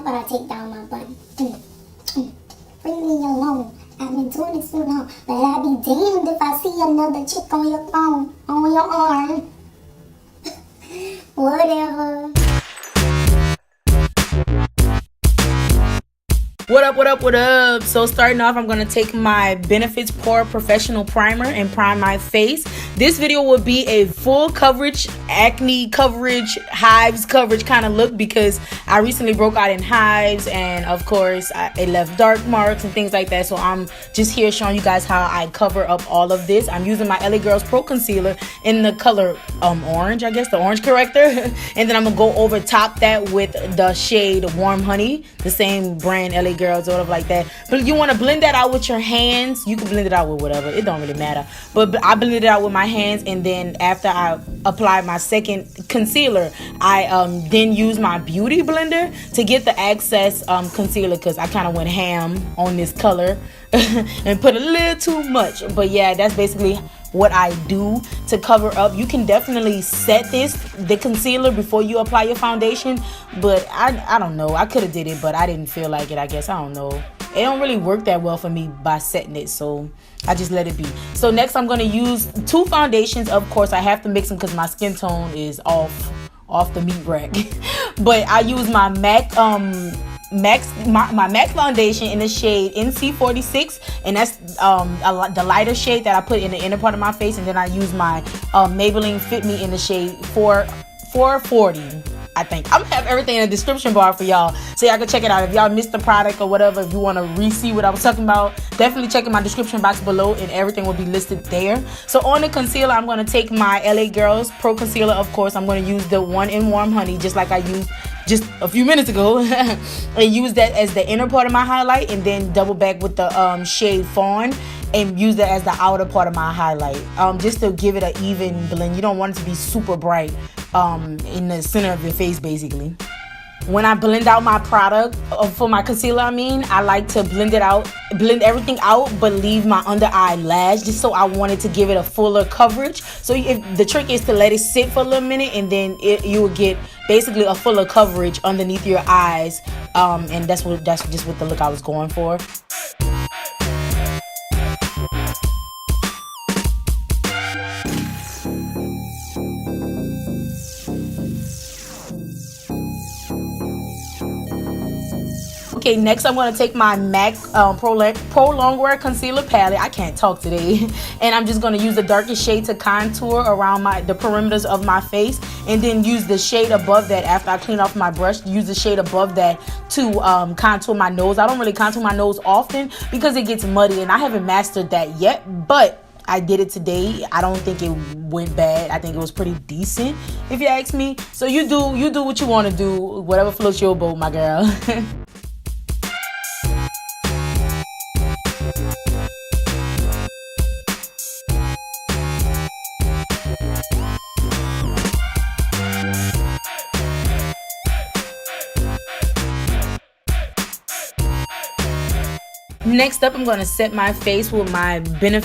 but I take down my body. Bring me alone. I've been doing it too long, but I'd be damned if I see another chick on your phone, on your arm. Whatever. What up, what up, what up? So starting off, I'm going to take my Benefits Pore Professional Primer and prime my face. This video will be a full coverage, acne coverage, hives coverage kind of look because I recently broke out in hives and of course it left dark marks and things like that. So I'm just here showing you guys how I cover up all of this. I'm using my LA Girls Pro Concealer in the color orange, I guess, the orange corrector. And then I'm going to go over top that with the shade Warm Honey, the same brand LA Girls or whatever like that. But you want to blend that out with your hands. You can blend it out with whatever, it don't really matter, but I blended it out with my hands. And then after I apply my second concealer, I then use my beauty blender to get the excess concealer because I kind of went ham on this color and put a little too much. But yeah, that's basically what I do to cover up. You can definitely set the concealer before you apply your foundation, but I don't know, I could have did it, but I didn't feel like it, I guess. I don't know, it don't really work that well for me by setting it, so I just let it be. So next I'm going to use two foundations. Of course I have to mix them because my skin tone is off the meat rack. But I use my MAC my MAC foundation in the shade NC46, and that's the lighter shade that I put in the inner part of my face. And then I use my Maybeline Fit Me in the shade 440. I think I'm gonna have everything in the description bar for y'all so y'all can check it out. If y'all missed the product or whatever, if you want to re-see what I was talking about, definitely check in my description box below and everything will be listed there. So on the concealer, I'm going to take my LA Girls Pro Concealer. Of course, I'm going to use the one in Warm Honey just like I used just a few minutes ago and use that as the inner part of my highlight, and then double back with the shade Fawn and use that as the outer part of my highlight, just to give it an even blend. You don't want it to be super bright in the center of your face basically. When I blend out my product for my concealer, I like to blend everything out but leave my under eye lash, just so I wanted to give it a fuller coverage. So if the trick is to let it sit for a little minute, and then you will get basically a fuller coverage underneath your eyes, and that's just what the look I was going for. Okay, next I'm going to take my MAC ProLong Wear Concealer Palette. I can't talk today. And I'm just going to use the darkest shade to contour around the perimeters of my face. And then use the shade above that after I clean off my brush. Use the shade above that to contour my nose. I don't really contour my nose often because it gets muddy. And I haven't mastered that yet. But I did it today. I don't think it went bad. I think it was pretty decent, if you ask me. So you do what you want to do. Whatever floats your boat, my girl. Next up, I'm going to set my face with my Nye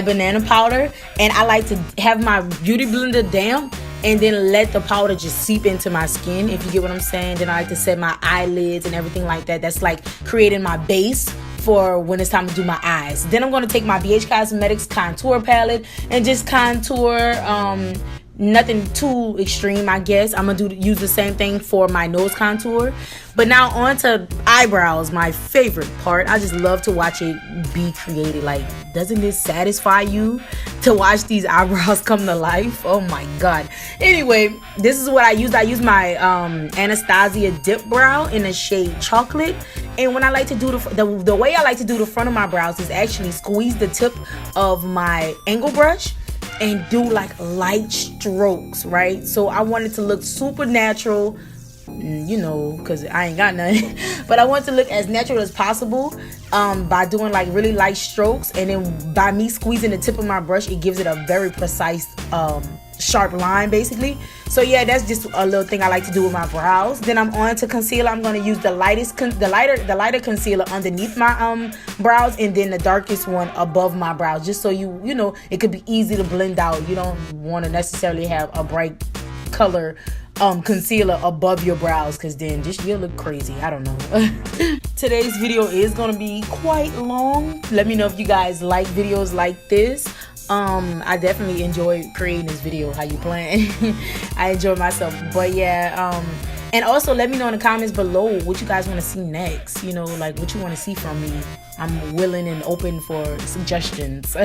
Banana Powder. And I like to have my beauty blender down and then let the powder just seep into my skin, if you get what I'm saying. Then I like to set my eyelids and everything like that. That's like creating my base for when it's time to do my eyes. Then I'm going to take my BH Cosmetics Contour Palette and just contour, nothing too extreme, I guess. I'm gonna use the same thing for my nose contour. But now on to eyebrows, my favorite part. I just love to watch it be created. Like, doesn't this satisfy you to watch these eyebrows come to life? Oh my god. Anyway, this is what I use. I use my Anastasia DipBrow in the shade Chocolate. And when I like to do the way I like to do the front of my brows is actually squeeze the tip of my angle brush and do like light strokes, right? So I want it to look super natural, you know, because I ain't got none. But I want it to look as natural as possible by doing like really light strokes. And then by me squeezing the tip of my brush, it gives it a very precise sharp line basically. So yeah, that's just a little thing I like to do with my brows. Then I'm on to concealer. I'm going to use the lighter concealer underneath my brows, and then the darkest one above my brows, just so you know it could be easy to blend out. You don't want to necessarily have a bright color concealer above your brows, because then just you'll look crazy. I don't know. Today's video is gonna be quite long. Let me know if you guys like videos like this. I definitely enjoy creating this video. How you playing? I enjoy myself. But yeah, and also let me know in the comments below what you guys want to see next. You know, like what you want to see from me. I'm willing and open for suggestions.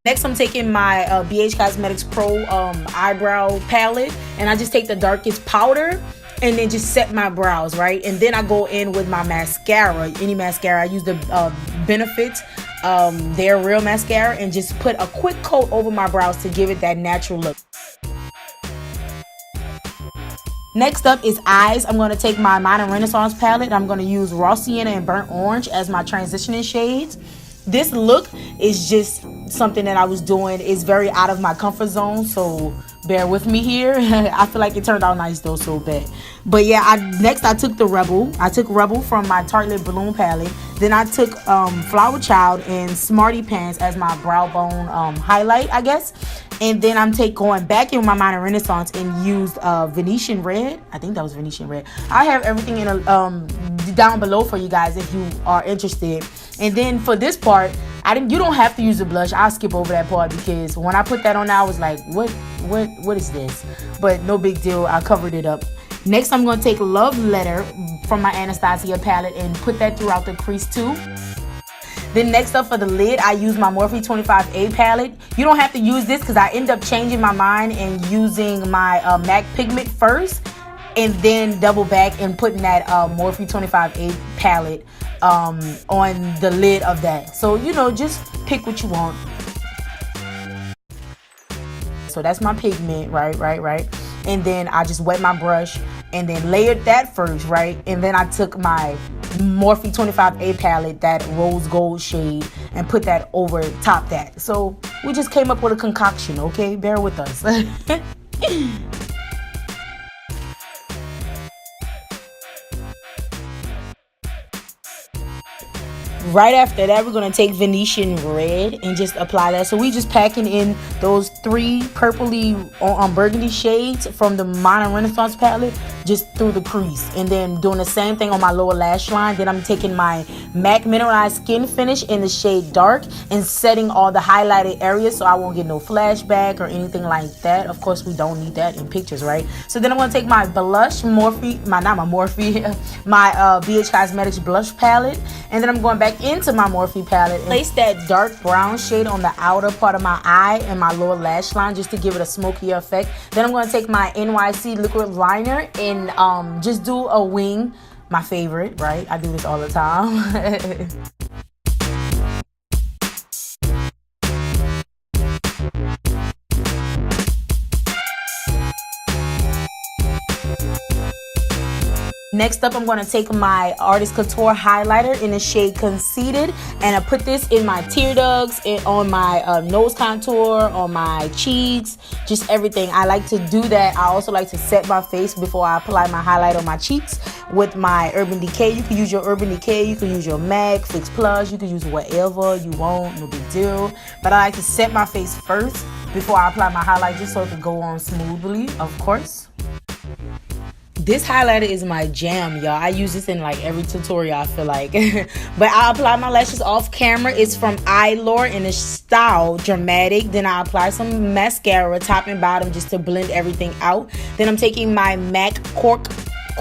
Next, I'm taking my BH Cosmetics Pro eyebrow palette, and I just take the darkest powder and then just set my brows, right? And then I go in with my mascara, any mascara. I use the Benefit, their real mascara, and just put a quick coat over my brows to give it that natural look. Next up is eyes. I'm going to take my Modern Renaissance palette. I'm going to use Raw Sienna and Burnt Orange as my transitioning shades. This look is just something that I was doing. It's very out of my comfort zone, so bear with me here. I feel like it turned out nice though, so bad. But yeah, next I took the Rebel. I took Rebel from my Tartelette Balloon palette. Then I took Flower Child and Smarty Pants as my brow bone highlight, I guess. And then I'm going back in my Modern Renaissance and used Venetian Red. I think that was Venetian Red. I have everything in a, down below for you guys if you are interested. And then for this part, you don't have to use the blush. I'll skip over that part because when I put that on, I was like, what is this? But no big deal. I covered it up. Next, I'm going to take Love Letter from my Anastasia palette and put that throughout the crease too. Then next up for the lid, I use my Morphe 25A palette. You don't have to use this because I end up changing my mind and using my MAC pigment first, and then double back and putting that Morphe 25A palette on the lid of that. So, you know, just pick what you want. So that's my pigment, right. And then I just wet my brush and then layered that first, right? And then I took my Morphe 25A palette, that rose gold shade, and put that over top that. So we just came up with a concoction, okay? Bear with us. Right after that, we're going to take Venetian Red and just apply that. So we just packing in those 3 purpley burgundy shades from the Modern Renaissance palette just through the crease. And then doing the same thing on my lower lash line. Then I'm taking my MAC Mineralize Skinfinish in the shade Dark and setting all the highlighted areas so I won't get no flashback or anything like that. Of course, we don't need that in pictures, right? So then I'm going to take my blush, my BH Cosmetics blush palette. And then I'm going back into my Morphe palette and place that dark brown shade on the outer part of my eye and my lower lash line just to give it a smokier effect. Then I'm going to take my NYC Liquid Liner and just do a wing, my favorite, right? I do this all the time. Next up, I'm going to take my Artist Couture highlighter in the shade Conceited, and I put this in my tear ducts, on my nose contour, on my cheeks, just everything. I like to do that. I also like to set my face before I apply my highlight on my cheeks with my Urban Decay. You can use your Urban Decay, you can use your MAC, Fix Plus, you can use whatever you want, no big deal. But I like to set my face first before I apply my highlight just so it can go on smoothly, of course. This highlighter is my jam, y'all. I use this in like every tutorial, I feel like. But I apply my lashes off camera. It's from Eylure in the style Dramatic. Then I apply some mascara top and bottom just to blend everything out. Then I'm taking my MAC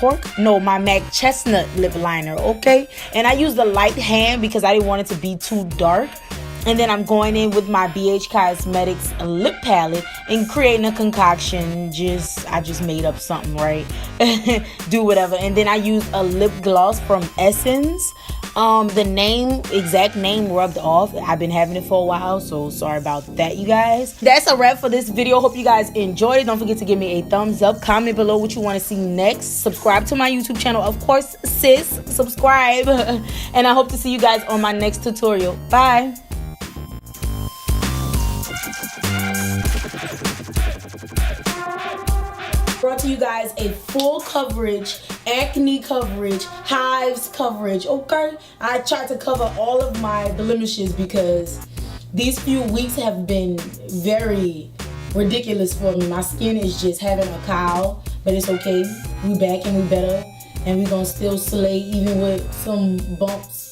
my MAC Chestnut lip liner, okay? And I use the light hand because I didn't want it to be too dark. And then I'm going in with my BH Cosmetics lip palette and creating a concoction. I just made up something, right? Do whatever. And then I use a lip gloss from Essence. The exact name rubbed off. I've been having it for a while, so sorry about that, you guys. That's a wrap for this video. Hope you guys enjoyed it. Don't forget to give me a thumbs up. Comment below what you want to see next. Subscribe to my YouTube channel, of course, sis. Subscribe. And I hope to see you guys on my next tutorial. Bye. Brought to you guys a full coverage, acne coverage, hives coverage, okay? I tried to cover all of my blemishes because these few weeks have been very ridiculous for me. My skin is just having a cow, but it's okay. We back and we better, and we gonna still slay even with some bumps